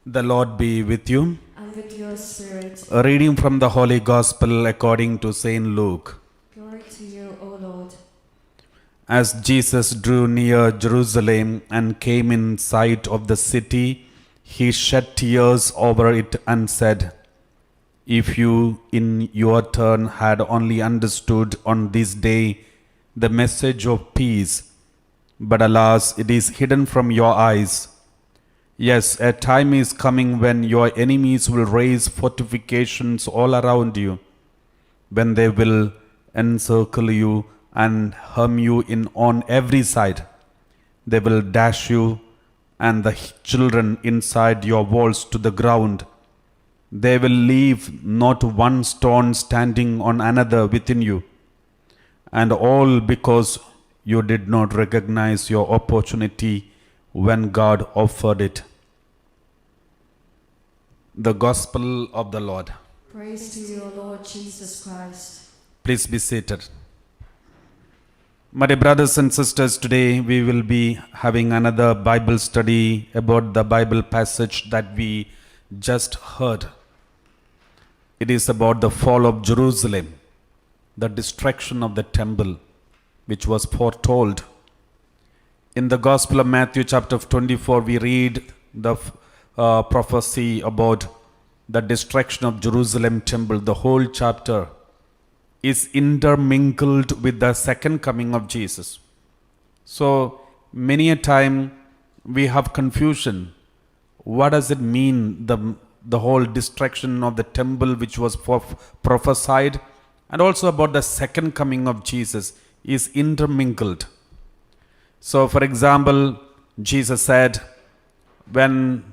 The Lord be with you. And with your spirit. A reading from the Holy Gospel according to Saint Luke. Glory to you, O Lord. As Jesus drew near Jerusalem and came in sight of the city, he shed tears over it and said, "If you in your turn had only understood on this day the message of peace, but alas, it is hidden from your eyes. Yes, a time is coming when your enemies will raise fortifications all around you, when they will encircle you and hem you in on every side. They will dash you and the children inside your walls to the ground. They will leave not one stone standing on another within you, and all because you did not recognize your opportunity when God offered it." The Gospel of the Lord. Praise to you, O Lord Jesus Christ. Please be seated. My dear brothers and sisters, today we will be having another Bible study about the Bible passage that we just heard. It is about the fall of Jerusalem, the destruction of the temple, which was foretold. In the Gospel of Matthew chapter 24, we read the prophecy about the destruction of Jerusalem temple. The whole chapter is intermingled with the second coming of Jesus. So many a time we have confusion. What does it mean, the whole destruction of the temple which was prophesied, and also about the second coming of Jesus is intermingled. So for example, Jesus said, when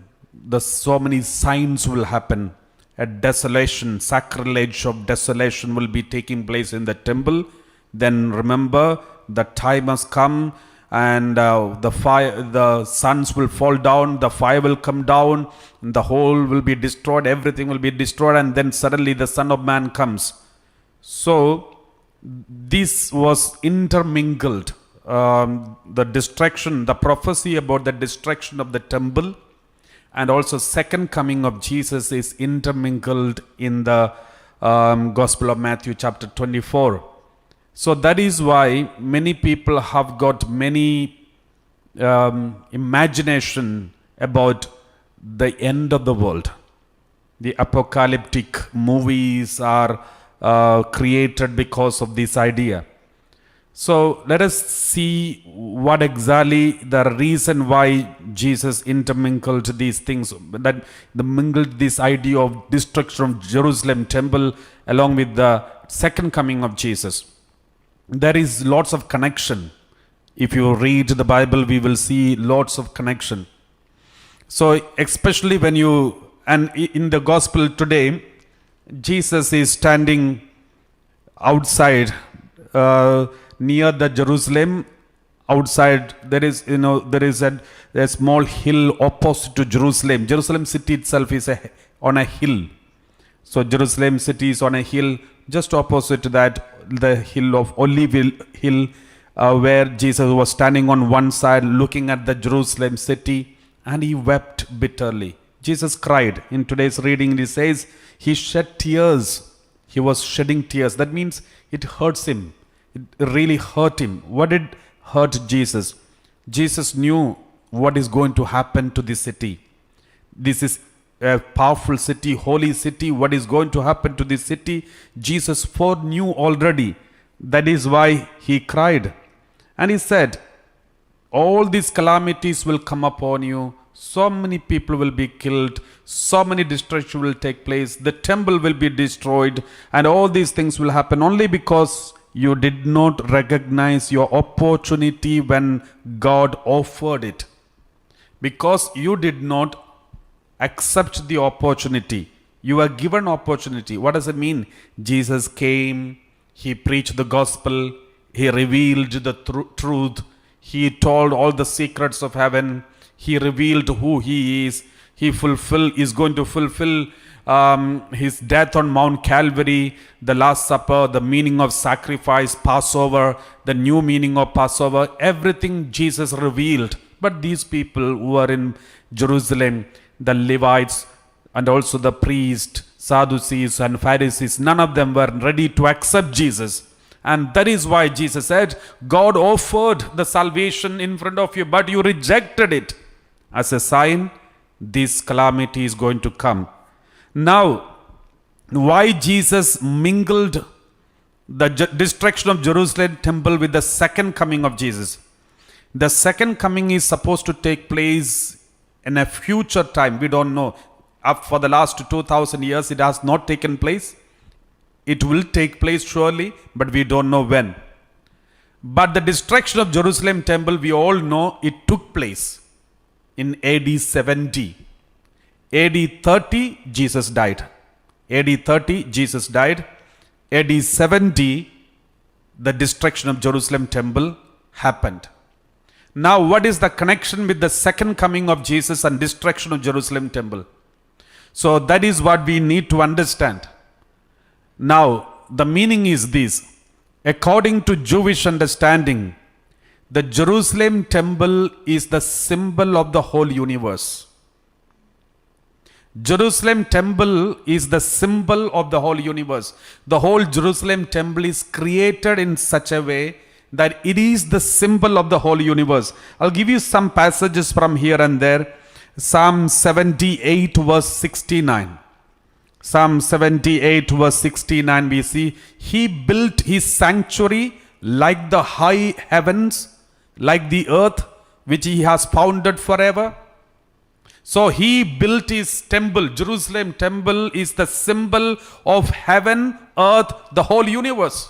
so many signs will happen, a desolation, sacrilege of desolation will be taking place in the temple, then remember the time has come, and the suns will fall down, the fire will come down, and the whole will be destroyed, everything will be destroyed, and then suddenly the Son of Man comes. So this was intermingled. The destruction, the prophecy about the destruction of the temple and also second coming of Jesus is intermingled in the Gospel of Matthew chapter 24. So that is why many people have got many imagination about the end of the world. The apocalyptic movies are created because of this idea. So let us see what exactly the reason why Jesus intermingled these things, that mingled this idea of destruction of Jerusalem temple along with the second coming of Jesus. There is lots of connection. If you read the Bible, we will see lots of connection. So especially and in the gospel today, Jesus is standing outside near the Jerusalem. Outside there is a small hill opposite to Jerusalem. Jerusalem city itself is on a hill. So Jerusalem city is on a hill. Just opposite to that, the hill of Olive Hill, where Jesus was standing on one side looking at the Jerusalem city, and he wept bitterly. Jesus cried. In today's reading it says he shed tears. He was shedding tears. That means it hurts him. It really hurt him. What did hurt Jesus? Jesus knew what is going to happen to this city. This is a powerful city, holy city. What is going to happen to this city? Jesus foreknew already. That is why he cried. And he said, all these calamities will come upon you. So many people will be killed. So many destruction will take place. The temple will be destroyed. And all these things will happen only because you did not recognize your opportunity when God offered it. Because you did not accept the opportunity. You were given opportunity. What does it mean? Jesus came, he preached the gospel, he revealed the truth, he told all the secrets of heaven, he revealed who he is, he is going to fulfill his death on Mount Calvary, the Last Supper, the meaning of sacrifice, Passover, the new meaning of Passover, everything Jesus revealed. But these people who are in Jerusalem, the Levites and also the priests, Sadducees and Pharisees, none of them were ready to accept Jesus. And that is why Jesus said, God offered the salvation in front of you, but you rejected it. As a sign, this calamity is going to come. Now, why Jesus mingled the destruction of Jerusalem temple with the second coming of Jesus? The second coming is supposed to take place in a future time. We don't know. For the last 2000 years, it has not taken place. It will take place surely, but we don't know when. But the destruction of Jerusalem temple, we all know it took place in AD 70. AD 30, Jesus died. AD 30, Jesus died. AD 70, the destruction of Jerusalem temple happened. Now, what is the connection with the second coming of Jesus and destruction of Jerusalem temple? So that is what we need to understand. Now, the meaning is this. According to Jewish understanding, the Jerusalem temple is the symbol of the whole universe. Jerusalem temple is the symbol of the whole universe. The whole Jerusalem temple is created in such a way that it is the symbol of the whole universe. I'll give you some passages from here and there. Psalm 78 verse 69. Psalm 78 verse 69 we see, He built His sanctuary like the high heavens, like the earth which He has founded forever. So He built His temple. Jerusalem temple is the symbol of heaven, earth, the whole universe.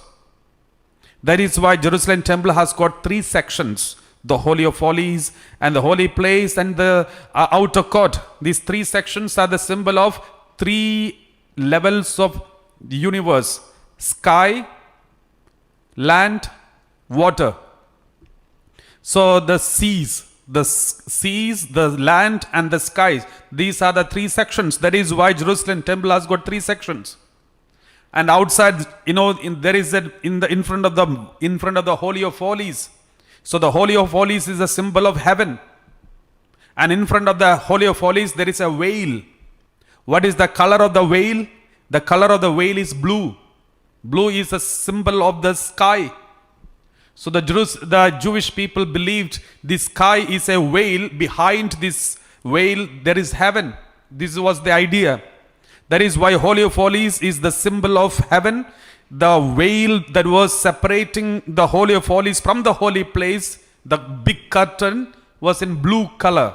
That is why Jerusalem temple has got three sections. The Holy of Holies and the holy place and the outer court. These three sections are the symbol of three levels of the universe: sky, land, water. So the seas, the land and the skies, these are the three sections. That is why Jerusalem temple has got three sections. And outside, there is in front of the Holy of Holies. So the Holy of Holies is a symbol of heaven. And in front of the Holy of Holies, there is a veil. What is the color of the veil? The color of the veil is blue. Blue is a symbol of the sky. So the Jewish people believed the sky is a veil. Behind this veil, there is heaven. This was the idea. That is why Holy of Holies is the symbol of heaven. The veil that was separating the Holy of Holies from the holy place, the big curtain, was in blue color.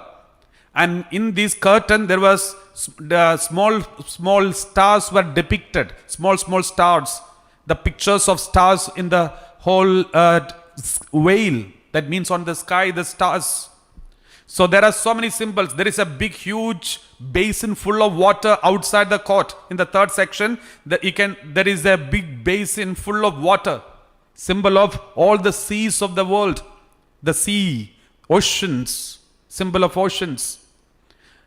And in this curtain, there was small stars were depicted. Small stars. The pictures of stars in the whole veil. That means on the sky, the stars. So there are so many symbols. There is a big, huge basin full of water outside the court. In the third section, there is a big basin full of water. Symbol of all the seas of the world. The sea, oceans, symbol of oceans.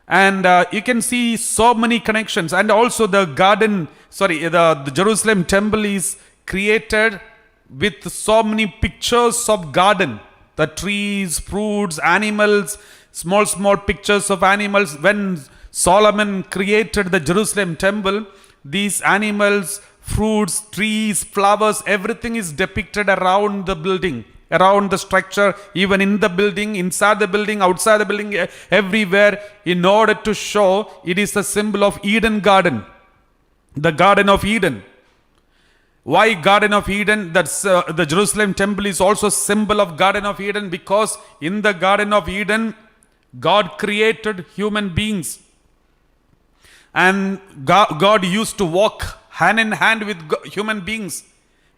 And you can see so many connections. And also the Jerusalem temple is created with so many pictures of garden. The trees, fruits, animals, small pictures of animals. When Solomon created the Jerusalem temple, these animals, fruits, trees, flowers, everything is depicted around the building, around the structure, even in the building, inside the building, outside the building, everywhere, in order to show it is a symbol of Eden garden, the Garden of Eden. Why Garden of Eden? That's the Jerusalem temple is also a symbol of Garden of Eden, because in the Garden of Eden, God created human beings. And God used to walk hand in hand with human beings.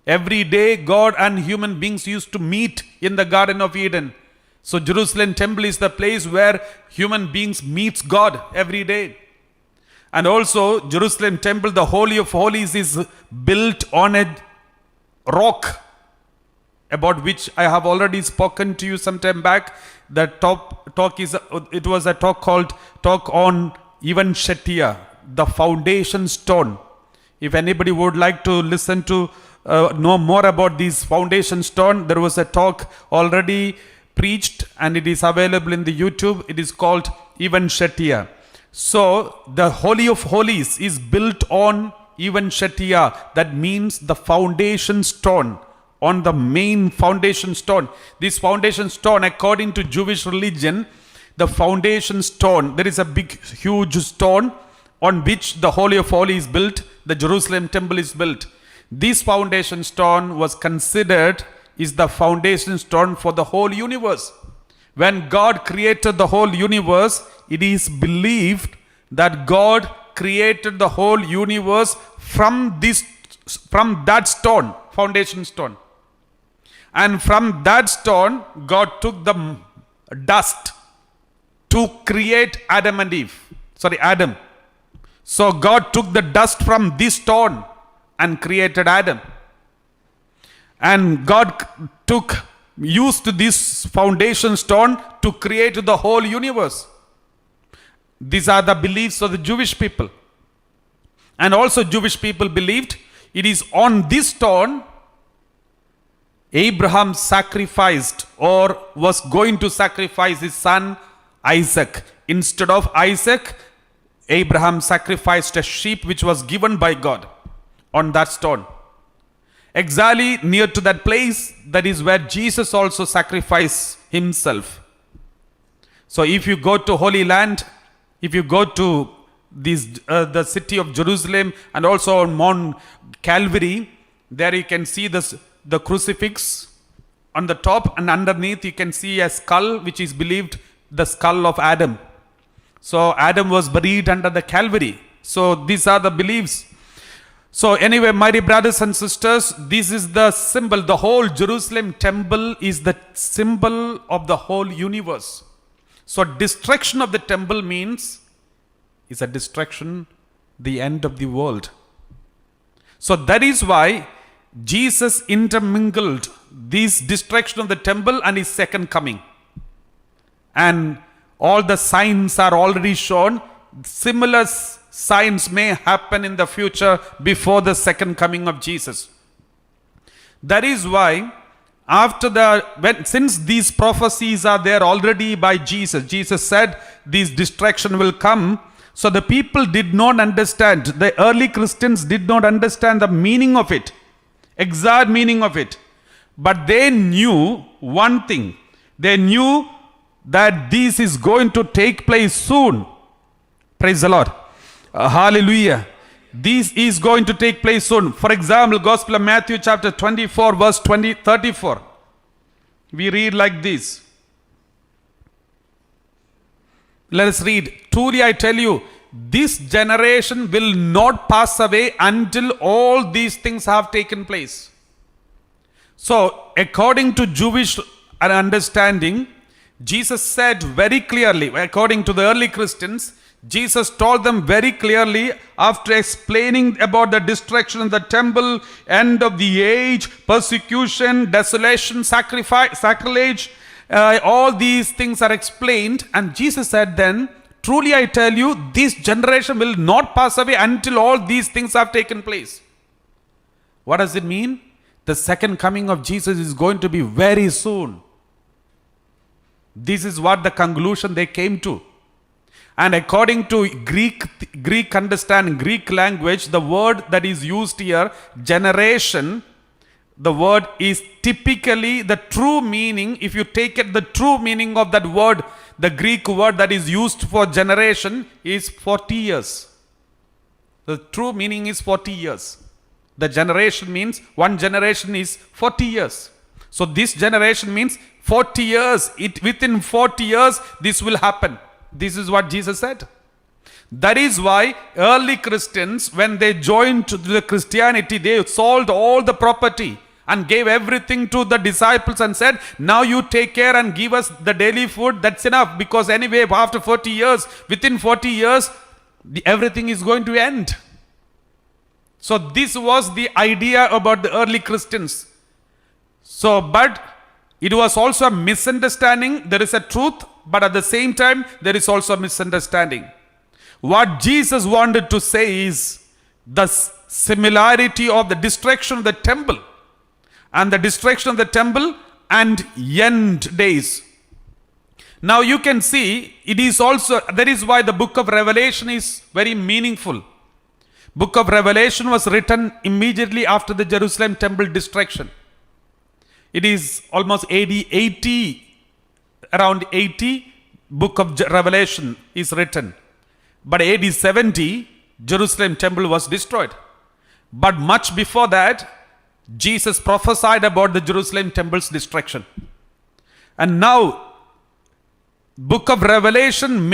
Every day, God and human beings used to meet in the Garden of Eden. So Jerusalem temple is the place where human beings meets God every day. And also Jerusalem temple, the Holy of Holies, is built on a rock, about which I have already spoken to you some time back. The it was a talk on Ivan Shettiya, the foundation stone. If anybody would like to listen to know more about this foundation stone, there was a talk already preached and it is available in the YouTube. It is called Ivan Shettiya. So the Holy of Holies is built on even Shatia. That means the foundation stone, on the main foundation stone. This foundation stone, according to Jewish religion, the foundation stone, there is a big, huge stone on which the Holy of Holies is built, the Jerusalem temple is built. This foundation stone was considered is the foundation stone for the whole universe. When God created the whole universe, it is believed that God created the whole universe from that stone, foundation stone. And from that stone, God took the dust to create Adam and Eve. Adam. So God took the dust from this stone and created Adam. And God used this foundation stone to create the whole universe. These are the beliefs of the Jewish people. And also Jewish people believed it is on this stone Abraham sacrificed or was going to sacrifice his son Isaac. Instead of Isaac, Abraham sacrificed a sheep which was given by God on that stone. Exactly near to that place, that is where Jesus also sacrificed himself. So if you go to Holy Land, if you go to the city of Jerusalem and also on Mount Calvary, there you can see the crucifix on the top, and underneath you can see a skull which is believed the skull of Adam. So Adam was buried under the Calvary. So these are the beliefs. So anyway, my dear brothers and sisters, this is the symbol. The whole Jerusalem temple is the symbol of the whole universe. So destruction of the temple means is a destruction, the end of the world. So that is why Jesus intermingled this destruction of the temple and his second coming. And all the signs are already shown. Similar signs may happen in the future before the second coming of Jesus. That is why since these prophecies are there already by Jesus, Jesus said this destruction will come. So the people did not understand, the early Christians did not understand the meaning of it, exact meaning of it. But they knew one thing. They knew that this is going to take place soon. Praise the Lord. Hallelujah. This is going to take place soon. For example, Gospel of Matthew chapter 24 verse 34. We read like this. Let us read. Truly I tell you, this generation will not pass away until all these things have taken place. So, according to Jewish understanding, Jesus said very clearly, according to the early Christians, Jesus told them very clearly after explaining about the destruction of the temple, end of the age, persecution, desolation, sacrifice, sacrilege, all these things are explained. And Jesus said then, truly I tell you, this generation will not pass away until all these things have taken place. What does it mean? The second coming of Jesus is going to be very soon. This is what the conclusion they came to. And according to Greek understanding, Greek language, the word that is used here, generation, the word is typically the true meaning. If you take it, the true meaning of that word, the Greek word that is used for generation is 40 years. The true meaning is 40 years. The generation means one generation is 40 years. So this generation means 40 years. Within 40 years, this will happen. This is what Jesus said. That is why early Christians, when they joined to the Christianity, they sold all the property and gave everything to the disciples and said, now you take care and give us the daily food. That's enough, because anyway, after 40 years, within 40 years, everything is going to end. So this was the idea about the early Christians. So, but it was also a misunderstanding. There is a truth, but at the same time, there is also a misunderstanding. What Jesus wanted to say is the similarity of the destruction of the temple and the destruction of the temple and end days. Now you can see, it is also, that is why the book of Revelation is very meaningful. Book of Revelation was written immediately after the Jerusalem temple destruction. It is almost AD 80, around 80, book of Revelation is written. But AD 70, Jerusalem temple was destroyed. But much before that, Jesus prophesied about the Jerusalem temple's destruction. And now, book of Revelation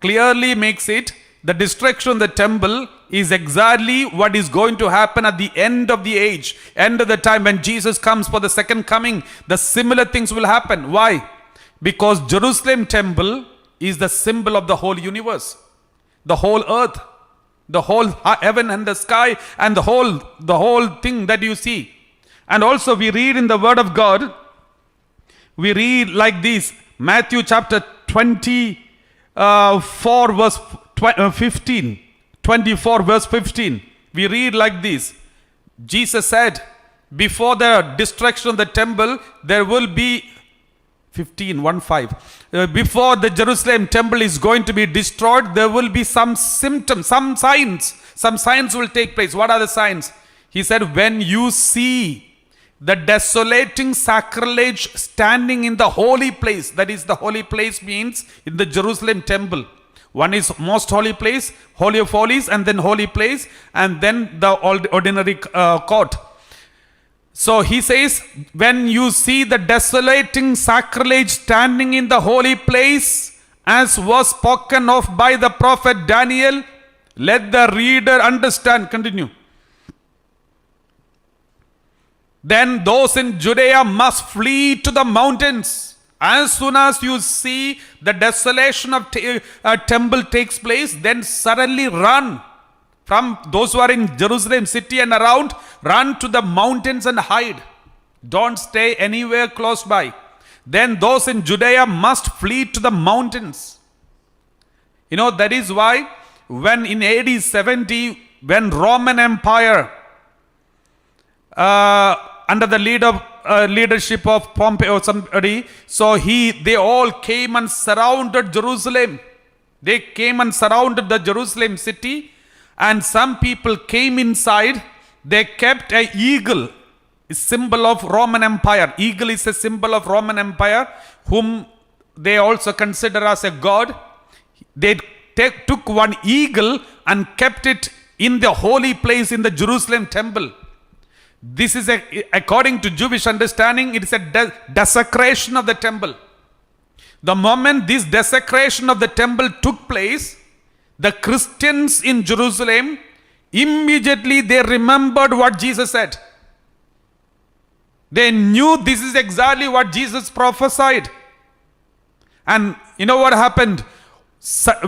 clearly makes it, the destruction of the temple is exactly what is going to happen at the end of the age, end of the time when Jesus comes for the second coming. The similar things will happen. Why? Because Jerusalem temple is the symbol of the whole universe, the whole earth, the whole heaven and the sky, and the whole thing that you see. And also we read in the word of God, we read like this, Matthew chapter 24 verse 15, 24 verse 15. We read like this. Jesus said, before the destruction of the temple, there will be 1:5. Before the Jerusalem temple is going to be destroyed, there will be some symptoms, some signs. Some signs will take place. What are the signs? He said, when you see the desolating sacrilege standing in the holy place, that is, the holy place means in the Jerusalem temple. One is most holy place, holy of holies, and then holy place, and then the ordinary court. So he says, when you see the desolating sacrilege standing in the holy place, as was spoken of by the prophet Daniel, let the reader understand. Continue. Then those in Judea must flee to the mountains. As soon as you see the desolation of temple takes place, then suddenly run. From those who are in Jerusalem city and around, run to the mountains and hide. Don't stay anywhere close by. Then those in Judea must flee to the mountains. You know, that is why when in AD 70, when Roman Empire under the leadership of Pompey or somebody, so they all came and surrounded Jerusalem. They came and surrounded the Jerusalem city, and some people came inside. They kept an eagle, a symbol of Roman Empire. Eagle is a symbol of Roman Empire, whom they also consider as a god. They took one eagle and kept it in the holy place in the Jerusalem temple. This is according to Jewish understanding, it is a desecration of the temple. The moment this desecration of the temple took place, the Christians in Jerusalem, immediately they remembered what Jesus said. They knew this is exactly what Jesus prophesied. And you know what happened?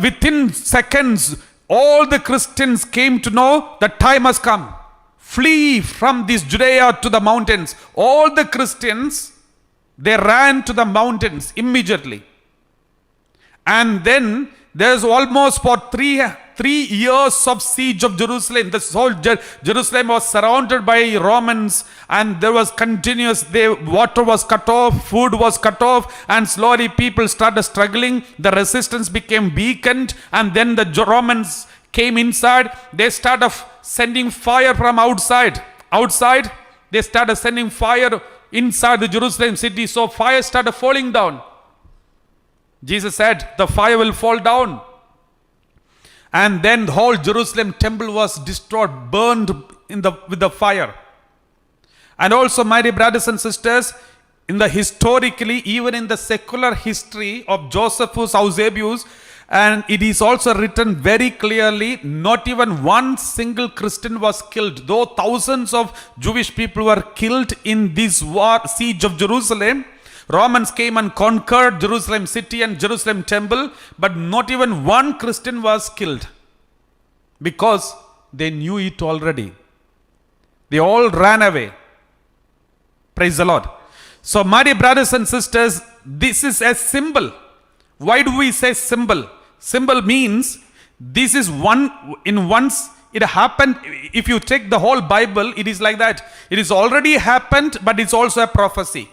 Within seconds, all the Christians came to know the time has come. Flee from this Judea to the mountains. All the Christians, they ran to the mountains immediately. And then there's almost for three years of siege of Jerusalem. The whole Jerusalem was surrounded by Romans, and there was continuous, water was cut off, food was cut off, and slowly people started struggling. The resistance became weakened, and then the Romans came inside. They started sending fire from outside. They started sending fire inside the Jerusalem city. So fire started falling down. Jesus said, the fire will fall down. And then the whole Jerusalem temple was destroyed, burned with the fire. And also, my dear brothers and sisters, historically, even in the secular history of Josephus Eusebius, and it is also written very clearly, not even one single Christian was killed. Though thousands of Jewish people were killed in this siege of Jerusalem, Romans came and conquered Jerusalem city and Jerusalem temple, but not even one Christian was killed, because they knew it already. They all ran away. Praise the Lord. So, my dear brothers and sisters, this is a symbol. Why do we say symbol? Symbol means this is once it happened. If you take the whole Bible, it is like that. It is already happened, but it's also a prophecy.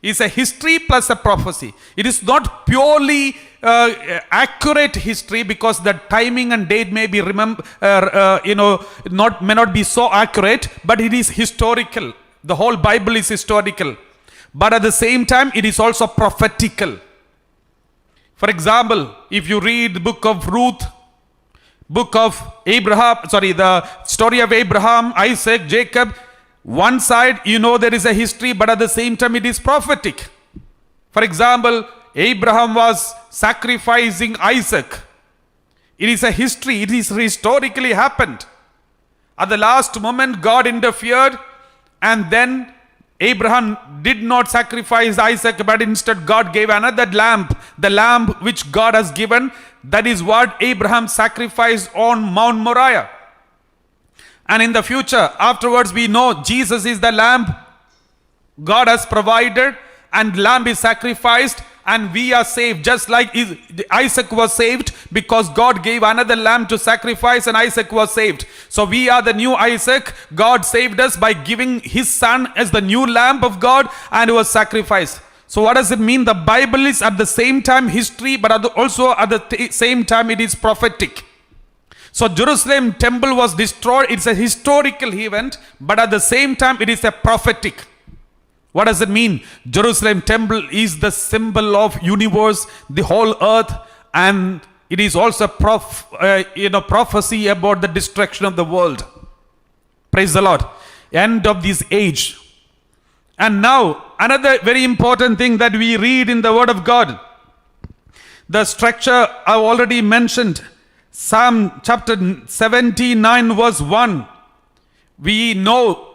It's a history plus a prophecy. It is not purely accurate history, because the timing and date may be may not be so accurate, but it is historical. The whole Bible is historical, but at the same time it is also prophetical. For example, if you read the book of Ruth, book of Abraham, the story of Abraham, Isaac, Jacob, one side there is a history, but at the same time it is prophetic. For example, Abraham was sacrificing Isaac. It is a history, it is historically happened. At the last moment God interfered, and then Abraham did not sacrifice Isaac, but instead God gave another lamb, the lamb which God has given. That is what Abraham sacrificed on Mount Moriah. And in the future, afterwards, we know Jesus is the lamb God has provided, and lamb is sacrificed, and we are saved, just like Isaac was saved because God gave another lamb to sacrifice, and Isaac was saved. So we are the new Isaac. God saved us by giving his son as the new lamb of God, and it was sacrificed. So what does it mean? The Bible is at the same time history, but also at the same time it is prophetic. So Jerusalem temple was destroyed. It's a historical event, but at the same time it is a prophetic. What does it mean? Jerusalem temple is the symbol of universe, the whole earth, and it is also prophecy about the destruction of the world. Praise the Lord. End of this age. And now another very important thing that we read in the Word of God. The structure I've already mentioned. Psalm chapter 79 verse 1. We know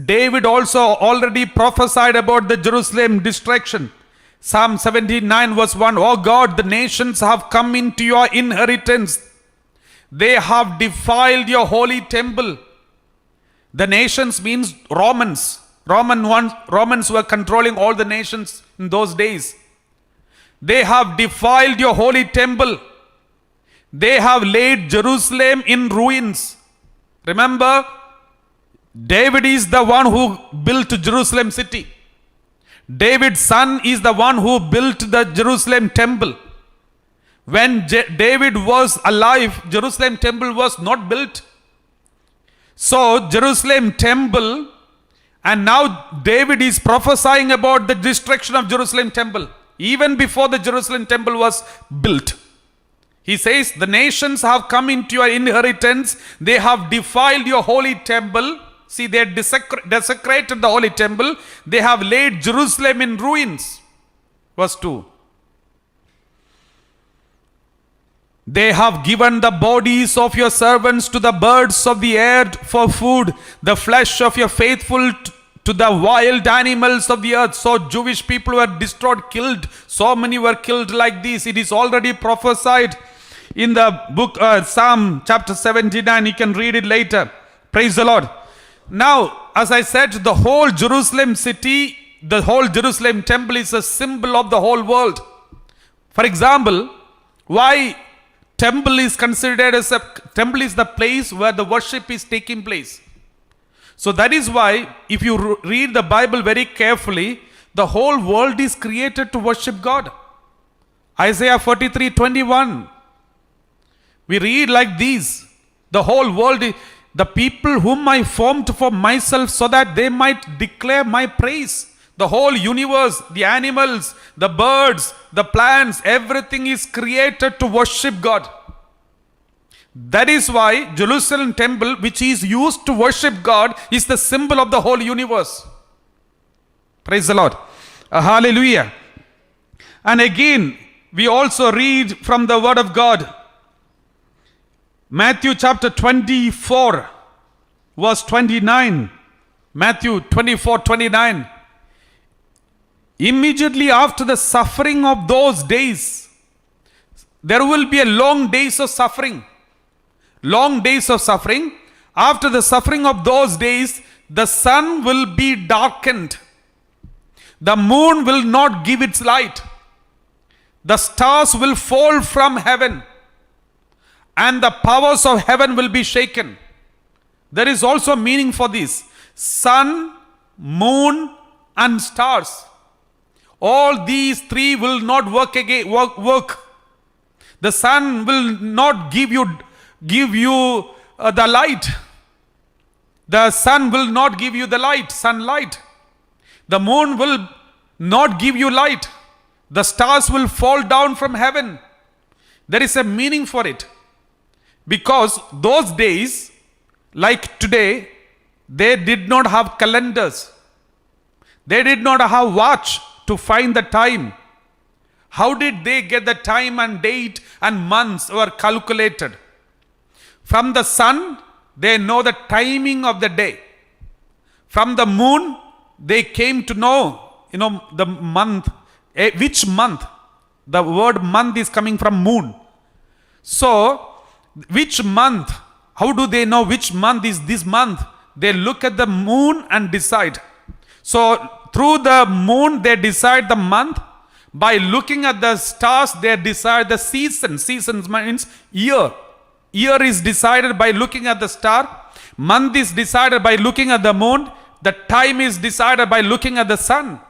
David also already prophesied about the Jerusalem destruction. Psalm 79 verse 1. Oh God, the nations have come into your inheritance. They have defiled your holy temple. The nations means Romans. Romans were controlling all the nations in those days. They have defiled your holy temple. They have laid Jerusalem in ruins. Remember, David is the one who built Jerusalem city. David's son is the one who built the Jerusalem temple. When David was alive, Jerusalem temple was not built. So Jerusalem temple, and now David is prophesying about the destruction of Jerusalem temple, even before the Jerusalem temple was built. He says, the nations have come into your inheritance. They have defiled your holy temple. See, they desecrated the holy temple. They have laid Jerusalem in ruins. Verse 2. They have given the bodies of your servants to the birds of the air for food, the flesh of your faithful to the wild animals of the earth. So Jewish people were destroyed, killed. So many were killed like this. It is already prophesied in the book Psalm chapter 79. You can read it later. Praise the Lord. Now, as I said, the whole Jerusalem city, the whole Jerusalem temple is a symbol of the whole world. For example, why temple is considered as temple is the place where the worship is taking place. So that is why if you read the Bible very carefully, the whole world is created to worship God. Isaiah 43:21. We read like these. The whole world, the people whom I formed for myself so that they might declare my praise. The whole universe, the animals, the birds, the plants, everything is created to worship God. That is why Jerusalem temple, which is used to worship God, is the symbol of the whole universe. Praise the Lord. Hallelujah. And again, we also read from the Word of God. Matthew chapter 24, verse 29. Matthew 24:29. Immediately after the suffering of those days, there will be a long days of suffering. Long days of suffering. After the suffering of those days, the sun will be darkened. The moon will not give its light. The stars will fall from heaven. And the powers of heaven will be shaken. There is also meaning for this. Sun, moon, and stars. All these three will not work again. Work. The sun will not give you the light. The sun will not give you the light, sunlight. The moon will not give you light. The stars will fall down from heaven. There is a meaning for it. Because those days, like today, they did not have calendars. They did not have watch to find the time. How did they get the time and date and months were calculated? From the sun, they know the timing of the day. From the moon, they came to know, the month. Which month? The word month is coming from moon. So, which month? How do they know which month is this month? They look at the moon and decide. So, through the moon, they decide the month. By looking at the stars, they decide the season. Seasons means year. Year is decided by looking at the star. Month is decided by looking at the moon. The time is decided by looking at the sun.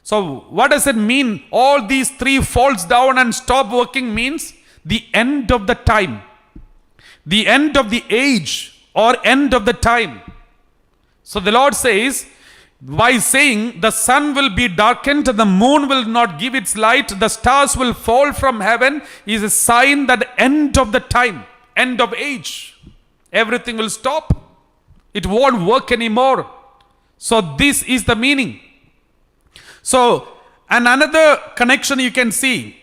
So what does it mean? All these three falls down and stop working means the end of the time. The end of the age or end of the time. So the Lord says, by saying the sun will be darkened, the moon will not give its light, the stars will fall from heaven, is a sign that the end of the time, end of age, everything will stop. It won't work anymore. So this is the meaning. So, and another connection you can see,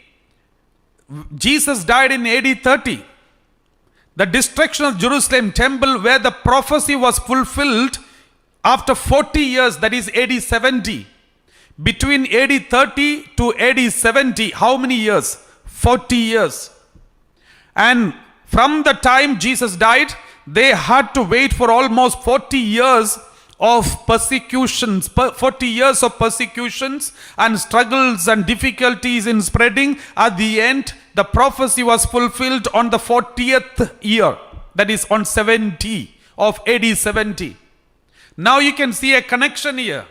Jesus died in AD 30. The destruction of Jerusalem temple, where the prophecy was fulfilled after 40 years, that is AD 70. Between AD 30 to AD 70, how many years? 40 years. And from the time Jesus died, they had to wait for almost 40 years of persecutions, 40 years of persecutions and struggles and difficulties in spreading. At the end, the prophecy was fulfilled on the 40th year, that is on 70 of AD 70. Now you can see a connection here.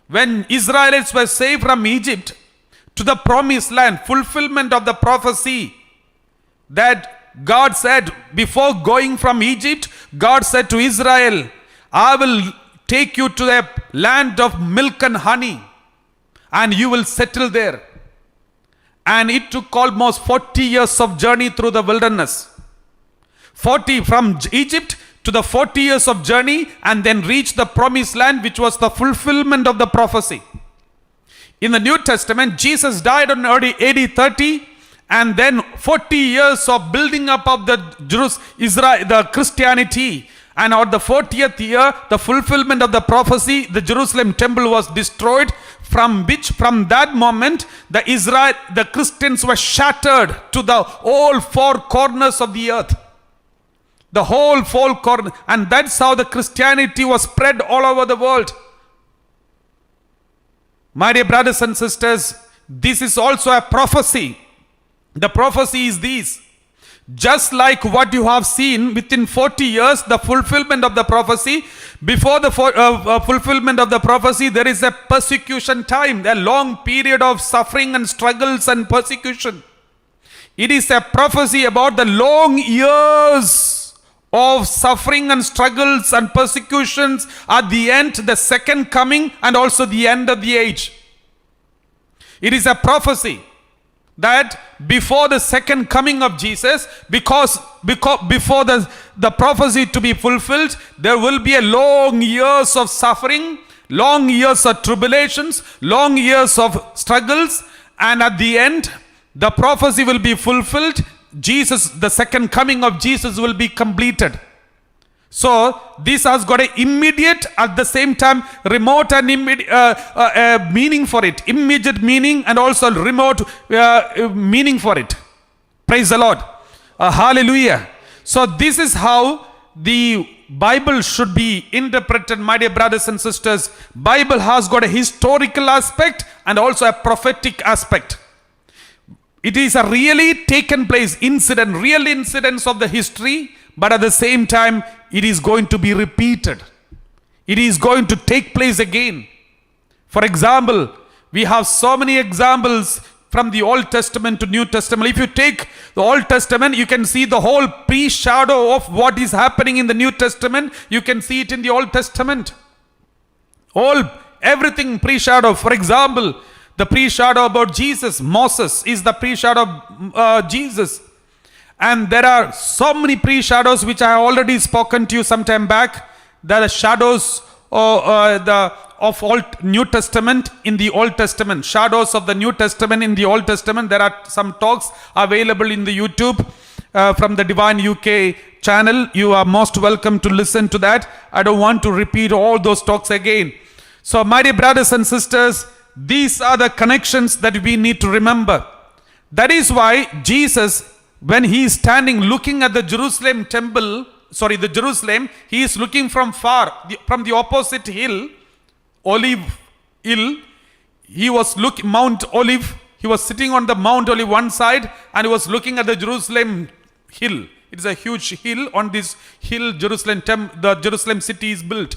When Israelites were saved from Egypt to the promised land, fulfillment of the prophecy that God said before going from Egypt, God said to Israel, I will take you to a land of milk and honey and you will settle there. And it took almost 40 years of journey through the wilderness. 40 from Egypt to the 40 years of journey, and then reach the promised land, which was the fulfillment of the prophecy. In the New Testament, Jesus died on AD 30, and then 40 years of building up of the Christianity. And on the 40th year, the fulfillment of the prophecy, the Jerusalem temple was destroyed, from that moment, the Christians were shattered to the all four corners of the earth. The whole four corners. And that's how the Christianity was spread all over the world. My dear brothers and sisters, this is also a prophecy. The prophecy is this. Just like what you have seen within 40 years, the fulfillment of the prophecy, before the fulfillment of the prophecy, there is a persecution time, a long period of suffering and struggles and persecution. It is a prophecy about the long years of suffering and struggles and persecutions, at the end, the second coming, and also the end of the age. It is a prophecy that before the second coming of Jesus, because before the prophecy to be fulfilled, there will be a long years of suffering, long years of tribulations, long years of struggles, and at the end, the prophecy will be fulfilled. Jesus, the second coming of Jesus will be completed. So this has got an immediate, at the same time remote and immediate meaning for it. Immediate meaning and also remote meaning for it. Praise the Lord. Hallelujah. So this is how the Bible should be interpreted, my dear brothers and sisters. Bible has got a historical aspect and also a prophetic aspect. It is a really taken place incident, real incidents of the history, but at the same time, it is going to be repeated. It is going to take place again. For example, We have so many examples from the Old Testament to New Testament. If you take the Old Testament, you can see the whole pre-shadow of what is happening in the New Testament. You can see it in the Old Testament. Everything pre-shadow. For example, the pre-shadow about Jesus, Moses is the pre-shadow of Jesus. And there are so many pre-shadows which I have already spoken to you some time back. There are shadows of Old New Testament in the Old Testament. Shadows of the New Testament in the Old Testament. There are some talks available in the YouTube from the Divine UK channel. You are most welcome to listen to that. I don't want to repeat all those talks again. So my dear brothers and sisters, these are the connections that we need to remember. That is why Jesus, when he is standing looking at the Jerusalem, he is looking from far, from the opposite hill, Olive Hill. He was looking Mount Olive. He was sitting on the Mount Olive one side, and he was looking at the Jerusalem hill. It is a huge hill. On this hill, the Jerusalem city is built.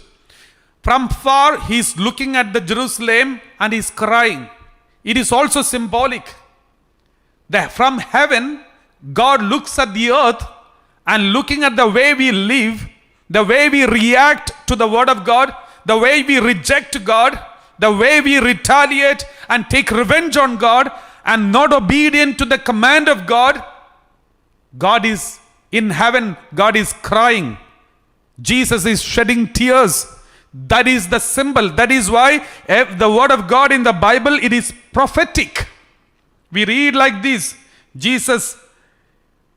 From far, he is looking at the Jerusalem and he is crying. It is also symbolic that from heaven, God looks at the earth, and looking at the way we live, the way we react to the word of God, the way we reject God, the way we retaliate and take revenge on God and not obedient to the command of God, God is in heaven, God is crying. Jesus is shedding tears. That is the symbol. That is why the word of God in the Bible, it is prophetic. We read like this: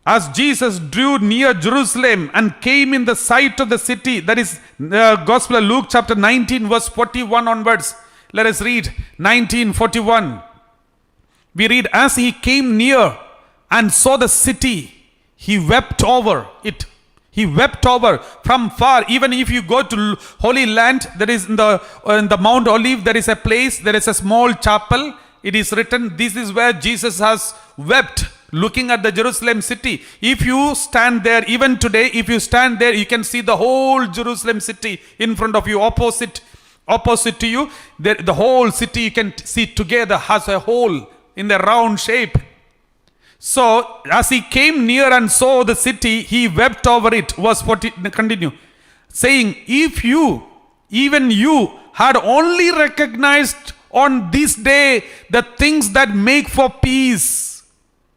as Jesus drew near Jerusalem and came in the sight of the city. That is Gospel of Luke chapter 19 verse 41 onwards. Let us read 19:41. We read, as he came near and saw the city, he wept over it. He wept over from far. Even if you go to Holy Land, there is in the Mount Olive, there is a place, there is a small chapel. It is written, this is where Jesus has wept, looking at the Jerusalem city. If you stand there, even today, if you stand there, you can see the whole Jerusalem city in front of you, opposite to you. The whole city you can see together has a whole in the round shape. So as he came near and saw the city, he wept over it. Verse 40, continue, saying, if you, even you, had only recognized on this day the things that make for peace.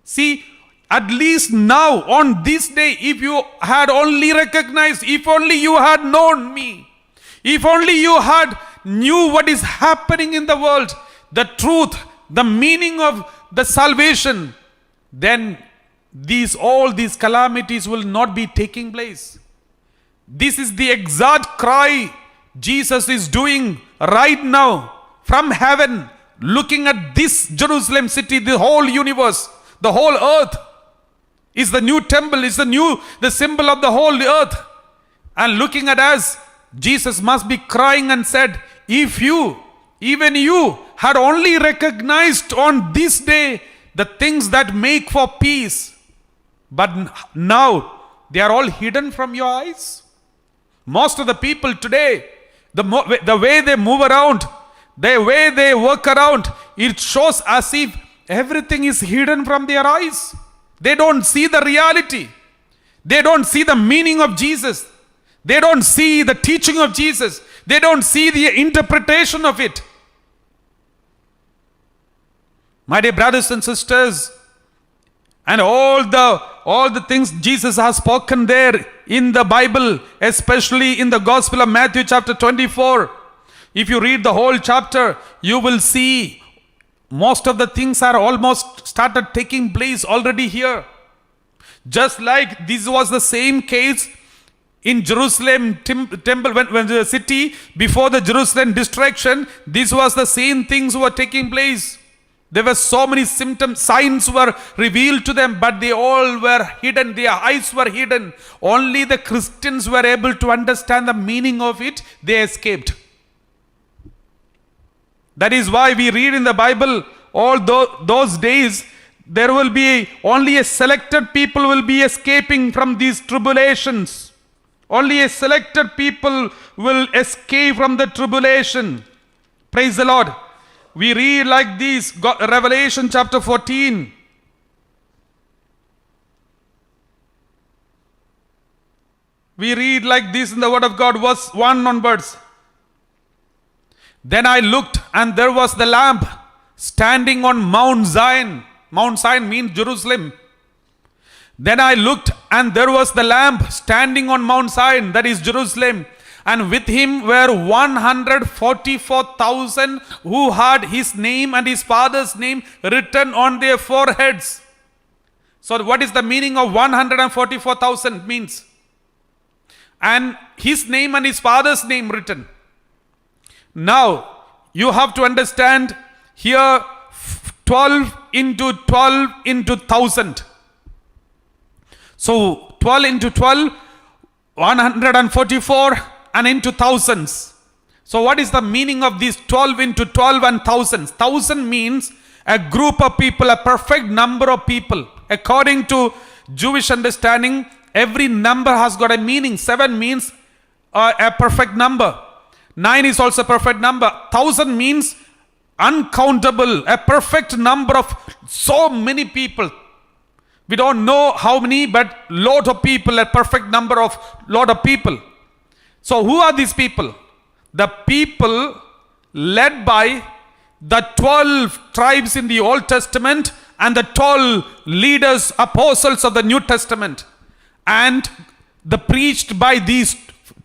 See, at least now, on this day, if you had only recognized, if only you had known me, if only you had knew what is happening in the world, the truth, the meaning of the salvation, then all these calamities will not be taking place. This is the exact cry Jesus is doing right now from heaven, looking at this Jerusalem city, the whole universe, the whole earth is the new temple, is the symbol of the whole earth. And looking at us, Jesus must be crying and said, if you, even you, had only recognized on this day the things that make for peace, but now they are all hidden from your eyes. Most of the people today, the way they move around, the way they work around, it shows as if everything is hidden from their eyes. They don't see the reality. They don't see the meaning of Jesus. They don't see the teaching of Jesus. They don't see the interpretation of it. My dear brothers and sisters, and all the things Jesus has spoken there in the Bible, especially in the Gospel of Matthew chapter 24, if you read the whole chapter, you will see most of the things are almost started taking place already here. Just like this was the same case in Jerusalem temple, when the city, before the Jerusalem destruction, this was the same things were taking place. There were so many symptoms, signs were revealed to them, but they all were hidden. Their eyes were hidden. Only the Christians were able to understand the meaning of it. They escaped. That is why we read in the Bible, all those days, there will be only a selected people will be escaping from these tribulations. Only a selected people will escape from the tribulation. Praise the Lord. we read like this, Revelation chapter 14. We read like this in the word of God, verse 1 onwards. Then I looked, and there was the Lamb standing on Mount Zion. Mount Zion means Jerusalem. Then I looked, and there was the Lamb standing on Mount Zion, that is Jerusalem. And with him were 144,000 who had his name and his father's name written on their foreheads. So what is the meaning of 144,000 means? And his name and his father's name written. Now, you have to understand here 12 into 12 into 1,000. So 12 into 12, 144 and into thousands. So what is the meaning of these 12 into 12 and thousands? 1,000 means a group of people, a perfect number of people. According to Jewish understanding, every number has got a meaning. 7 means a perfect number. 9 is also a perfect number. 1,000 means uncountable, a perfect number of so many people. We don't know how many, but lot of people, a perfect number of lot of people. So who are these people? The people led by the 12 tribes in the Old Testament and the 12 leaders, apostles of the New Testament. And the preached by these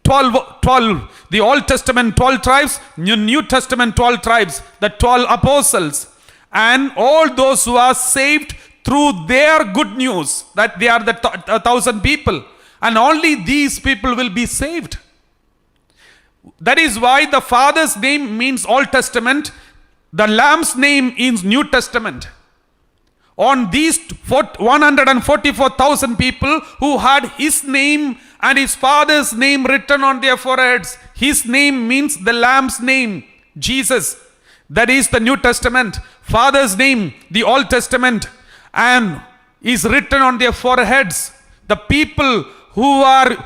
12, the Old Testament 12 tribes, New Testament 12 tribes, the 12 apostles, and all those who are saved through their good news, that they are the 1,000 people, and only these people will be saved. That is why the Father's name means Old Testament, the Lamb's name is New Testament. On these 144,000 people who had his name and his father's name written on their foreheads, his name means the Lamb's name, Jesus. That is the New Testament. Father's name, the Old Testament, and is written on their foreheads. The people who are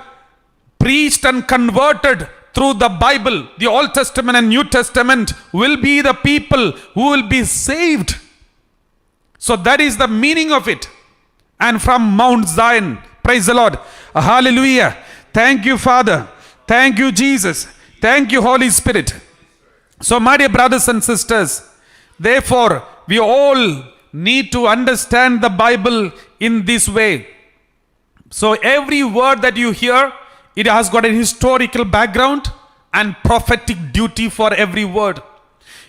preached and converted through the Bible, the Old Testament and New Testament, will be the people who will be saved. So that is the meaning of it. And from Mount Zion, praise the Lord, hallelujah. Thank you, Father. Thank you, Jesus. Thank you, Holy Spirit. So my dear brothers and sisters, therefore we all need to understand the Bible in this way. So every word that you hear, it has got a historical background and prophetic duty for every word.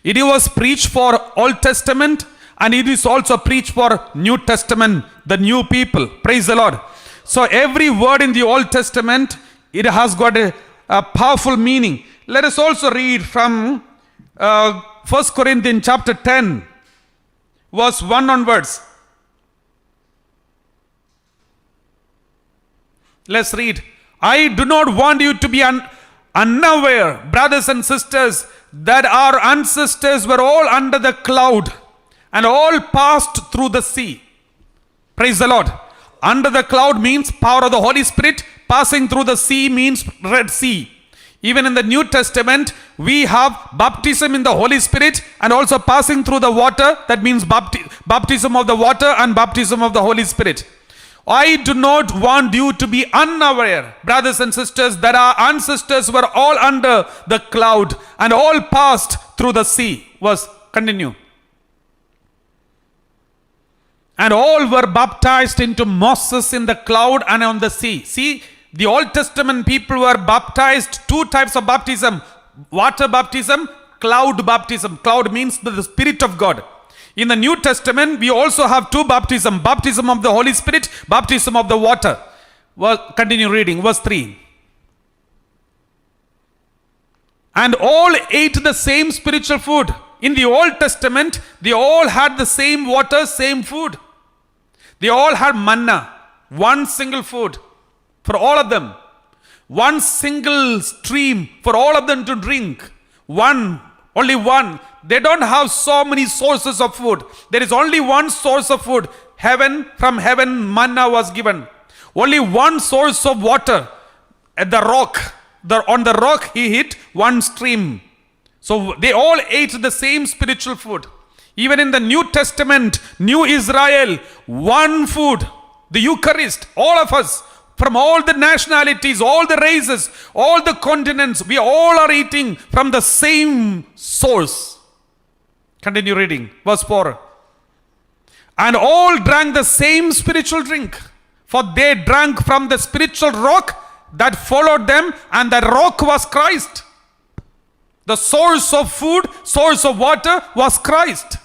It was preached for Old Testament, and it is also preached for New Testament, the new people. Praise the Lord. So every word in the Old Testament, it has got a powerful meaning. Let us also read from 1 Corinthians chapter 10, verse 1 onwards. Let's read. I do not want you to be unaware, brothers and sisters, that our ancestors were all under the cloud and all passed through the sea. Praise the Lord. Under the cloud means power of the Holy Spirit. Passing through the sea means Red Sea. Even in the New Testament, we have baptism in the Holy Spirit and also passing through the water. That means baptism of the water and baptism of the Holy Spirit. I do not want you to be unaware, brothers and sisters, that our ancestors were all under the cloud and all passed through the sea. Verse continue. And all were baptized into Moses in the cloud and on the sea. See, the Old Testament people were baptized, two types of baptism: water baptism, cloud baptism. Cloud means the Spirit of God. In the New Testament, we also have two baptism: baptism of the Holy Spirit, baptism of the water. Well, continue reading, verse 3. And all ate the same spiritual food. In the Old Testament, they all had the same water, same food. They all had manna, one single food for all of them. One single stream for all of them to drink. Only one. They don't have so many sources of food. There is only one source of food. From heaven, manna was given. Only one source of water at the rock. On the rock he hit one stream. So they all ate the same spiritual food. Even in the New Testament, New Israel, one food, the Eucharist, all of us, from all the nationalities, all the races, all the continents, we all are eating from the same source. Continue reading, verse 4. And all drank the same spiritual drink, for they drank from the spiritual rock that followed them, and that rock was Christ. The source of food, source of water was Christ.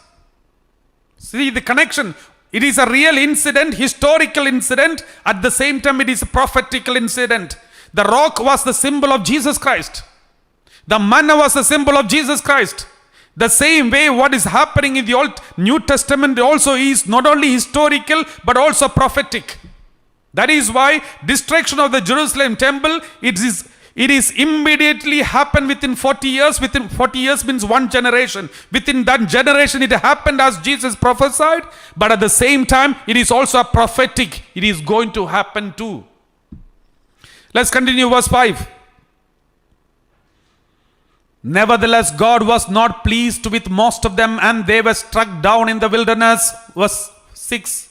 See the connection. It is a real incident, historical incident. At the same time, it is a prophetical incident. The rock was the symbol of Jesus Christ. The manna was the symbol of Jesus Christ. The same way what is happening in the Old New Testament also is not only historical but also prophetic. That is why destruction of the Jerusalem temple, it is immediately happened within 40 years. Within 40 years means one generation. Within that generation it happened as Jesus prophesied. But at the same time it is also a prophetic. It is going to happen too. Let's continue verse 5. Nevertheless, God was not pleased with most of them, and they were struck down in the wilderness. Verse 6.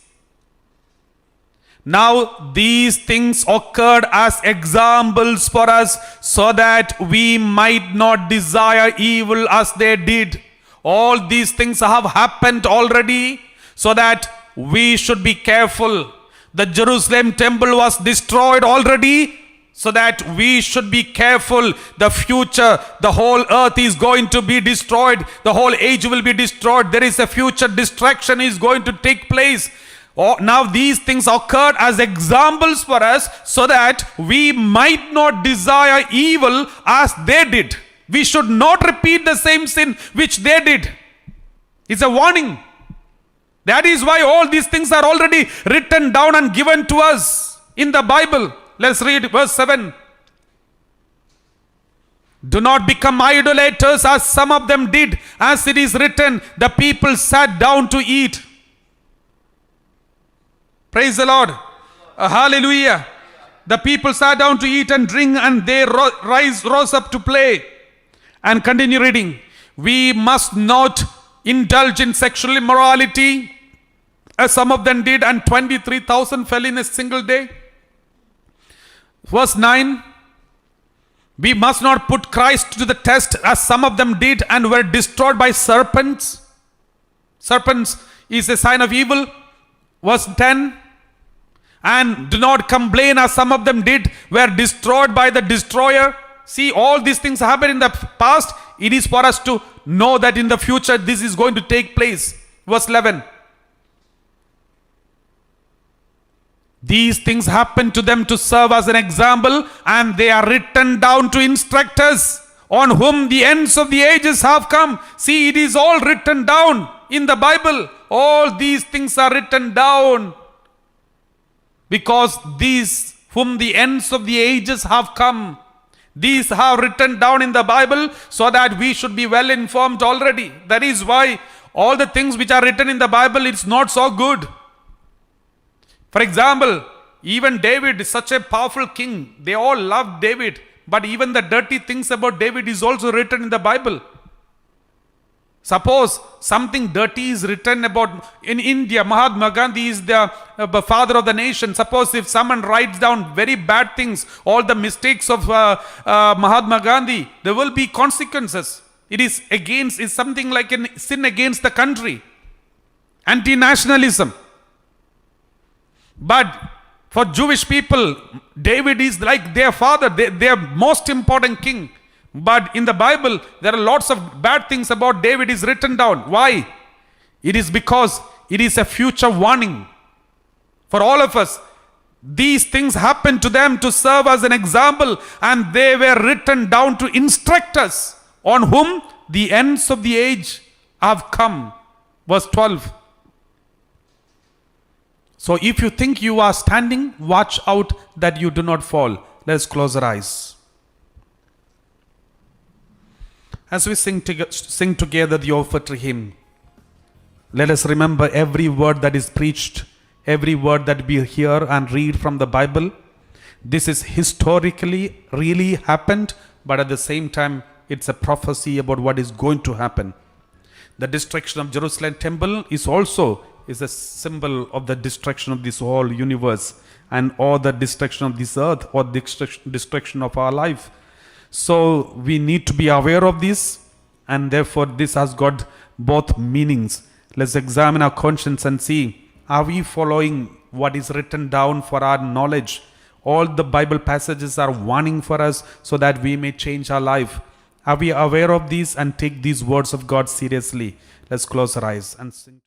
Now these things occurred as examples for us, so that we might not desire evil as they did. All these things have happened already, so that we should be careful. The Jerusalem temple was destroyed already, so that we should be careful. The future, the whole earth is going to be destroyed. The whole age will be destroyed. There is a future destruction is going to take place. Now these things occurred as examples for us, so that we might not desire evil as they did. We should not repeat the same sin which they did. It's a warning. That is why all these things are already written down and given to us in the Bible. Let's read verse 7. Do not become idolaters as some of them did. As it is written, the people sat down to eat. Praise the Lord. Hallelujah. The people sat down to eat and drink, and they rose up to play. And continue reading. We must not indulge in sexual immorality, as some of them did, and 23,000 fell in a single day. Verse 9. We must not put Christ to the test, as some of them did and were destroyed by serpents. Serpents is a sign of evil. Verse 10. And do not complain, as some of them did, were destroyed by the destroyer. See, all these things happened in the past. It is for us to know that in the future this is going to take place. Verse 11. These things happened to them to serve as an example, and they are written down to instruct us, on whom the ends of the ages have come. See, it is all written down in the Bible. All these things are written down, because these whom the ends of the ages have come. These are written down in the Bible, so that we should be well informed already. That is why all the things which are written in the Bible, it's not so good. For example, even David is such a powerful king. They all loved David. But even the dirty things about David is also written in the Bible. Suppose something dirty is written about in India. Mahatma Gandhi is the father of the nation. Suppose if someone writes down very bad things, all the mistakes of Mahatma Gandhi, there will be consequences. It is something like a sin against the country. Anti-nationalism. But for Jewish people, David is like their father, their most important king. But in the Bible, there are lots of bad things about David is written down. Why? It is because it is a future warning for all of us. These things happened to them to serve as an example, and they were written down to instruct us, on whom the ends of the age have come. Verse 12. So if you think you are standing, watch out that you do not fall. Let's close our eyes. As we sing together the offertory hymn, let us remember every word that is preached, every word that we hear and read from the Bible. This is historically really happened, but at the same time, it's a prophecy about what is going to happen. The destruction of Jerusalem temple is a symbol of the destruction of this whole universe and or the destruction of this earth or destruction of our life. So we need to be aware of this, and therefore this has got both meanings. Let's examine our conscience and see, are we following what is written down for our knowledge? All the Bible passages are warning for us so that we may change our life. Are we aware of these and take these words of God seriously? Let's close our eyes and sing.